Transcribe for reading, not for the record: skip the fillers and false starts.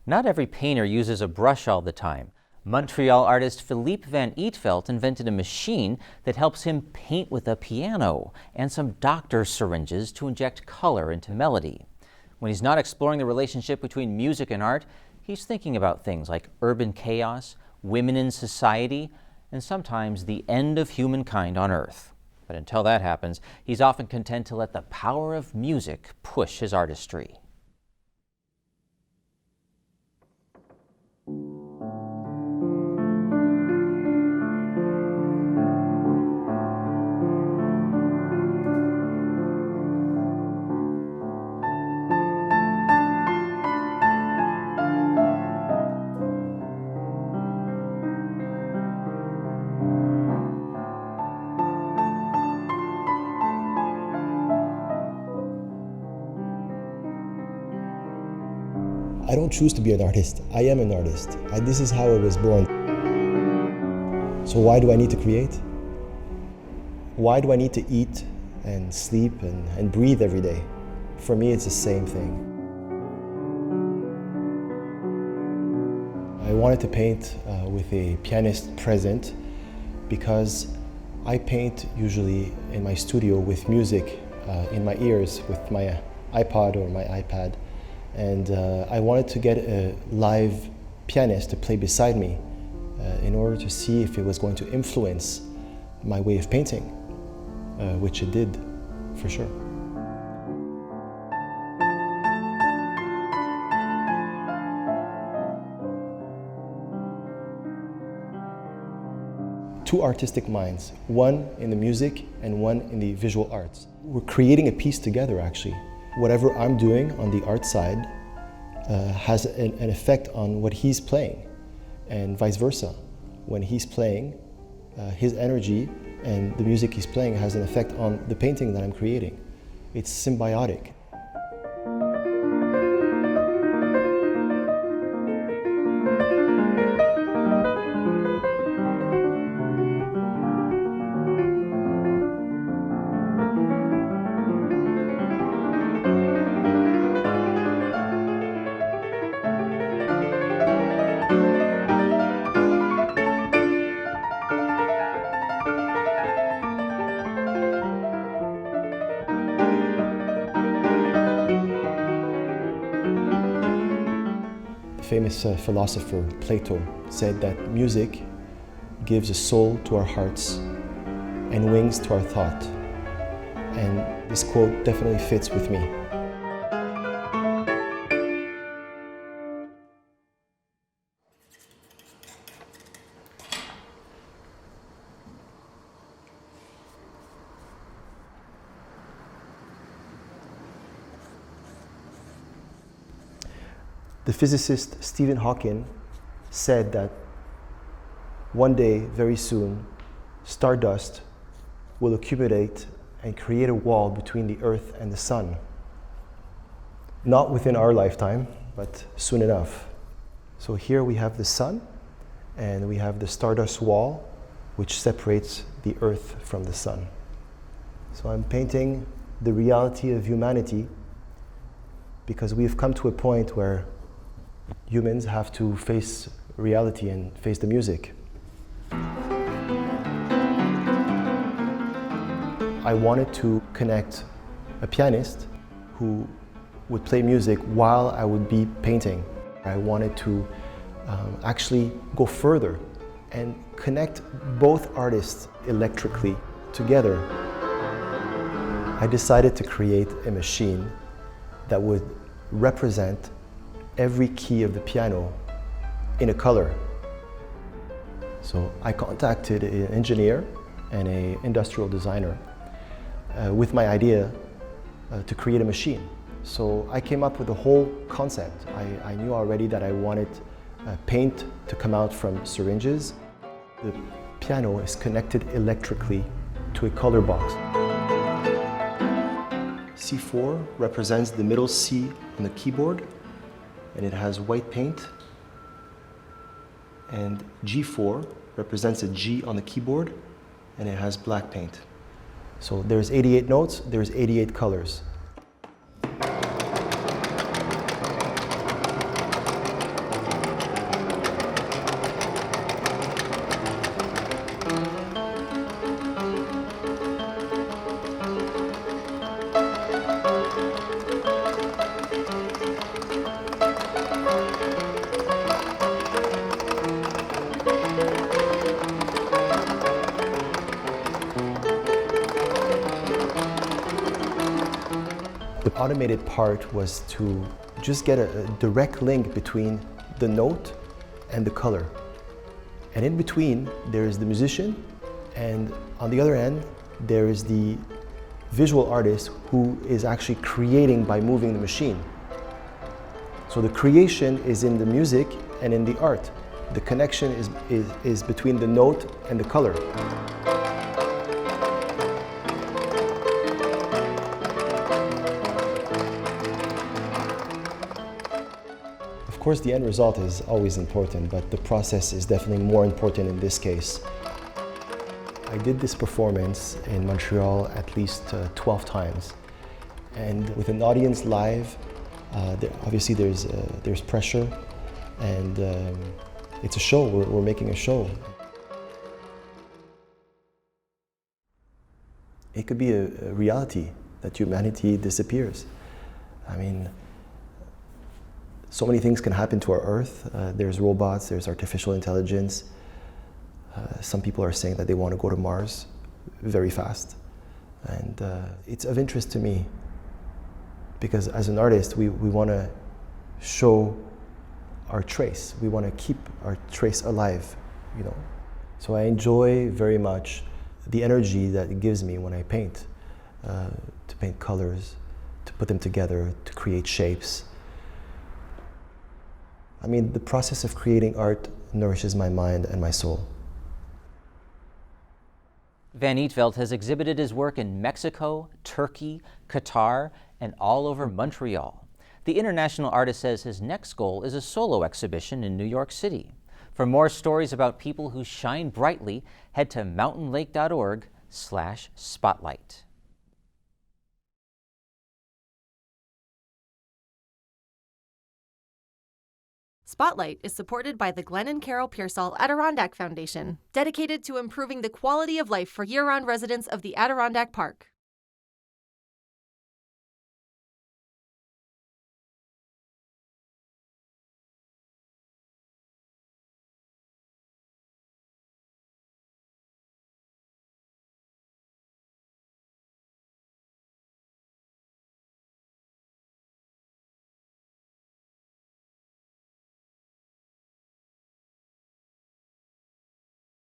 Not every painter uses a brush all the time. Montreal artist Philippe Van Eetvelt invented a machine that helps him paint with a piano and some doctor's syringes to inject color into melody. When he's not exploring the relationship between music and art, he's thinking about things like urban chaos, women in society, and sometimes the end of humankind on Earth. But until that happens, he's often content to let the power of music push his artistry. I don't choose to be an artist. I am an artist. This is how I was born. So why do I need to create? Why do I need to eat and sleep and breathe every day? For me, it's the same thing. I wanted to paint with a pianist present because I paint usually in my studio with music in my ears with my iPod or my iPad. And I wanted to get a live pianist to play beside me in order to see if it was going to influence my way of painting, which it did, for sure. Two artistic minds, one in the music and one in the visual arts. We're creating a piece together, actually. Whatever I'm doing on the art side has an effect on what he's playing, and vice versa. When he's playing, his energy and the music he's playing has an effect on the painting that I'm creating. It's symbiotic. Famous philosopher Plato said that music gives a soul to our hearts and wings to our thought. And this quote definitely fits with me. The physicist Stephen Hawking said that one day, very soon, stardust will accumulate and create a wall between the Earth and the Sun. Not within our lifetime, but soon enough. So here we have the Sun, and we have the stardust wall, which separates the Earth from the Sun. So I'm painting the reality of humanity because we've come to a point where humans have to face reality and face the music. I wanted to connect a pianist who would play music while I would be painting. I wanted to actually go further and connect both artists electrically together. I decided to create a machine that would represent every key of the piano in a color. So I contacted an engineer and an industrial designer with my idea to create a machine. So I came up with the whole concept. I knew already that I wanted paint to come out from syringes. The piano is connected electrically to a color box. C4 represents the middle C on the keyboard, and it has white paint. And G4 represents a G on the keyboard, and it has black paint. So there's 88 notes, there's 88 colors. automated part was to just get a direct link between the note and the color. And in between, there is the musician, and on the other end, there is the visual artist who is actually creating by moving the machine. So the creation is in the music and in the art. The connection is between the note and the color. Of course, the end result is always important, but the process is definitely more important in this case. I did this performance in Montreal at least 12 times. And with an audience live, obviously there's pressure, and it's a show. We're making a show. It could be a reality that humanity disappears. I mean, so many things can happen to our Earth. There's robots, there's artificial intelligence. Some people are saying that they want to go to Mars very fast. And it's of interest to me because as an artist, we want to show our trace. We want to keep our trace alive, you know. So I enjoy very much the energy that it gives me when I paint, to paint colors, to put them together, to create shapes. I mean, the process of creating art nourishes my mind and my soul. Van Eetvelt has exhibited his work in Mexico, Turkey, Qatar, and all over Montreal. The international artist says his next goal is a solo exhibition in New York City. For more stories about people who shine brightly, head to mountainlake.org/spotlight. Spotlight is supported by the Glenn and Carol Pearsall Adirondack Foundation, dedicated to improving the quality of life for year-round residents of the Adirondack Park.